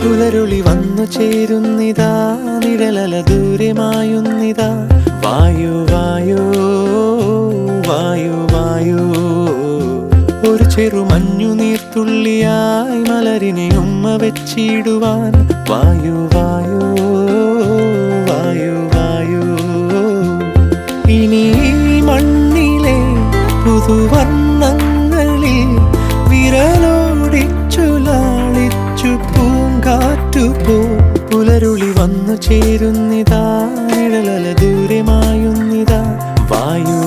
പുലരുളി വന്നു ചേരുന്നിതാ, നിഴലല ദൂരെ മായുന്നിതാ. വായു വായു വായു വായു, ഒരു ചെറു മഞ്ഞു നീർത്തുള്ളിയായി മലരിനെ ഉമ്മ വെച്ചിടുവാൻ. വായു വായു വായു വായു, ഇനി മണ്ണിലെ പുതുവർണ്ണങ്ങളിൽ വിരലോടിച്ചു ലാളിച്ചു പൂങ്കാറ്റുപോ. പുലരുളി വന്നു ചേരുന്നിതാ, നിഴലല ദൂരെ മായുന്നിതാ. വായു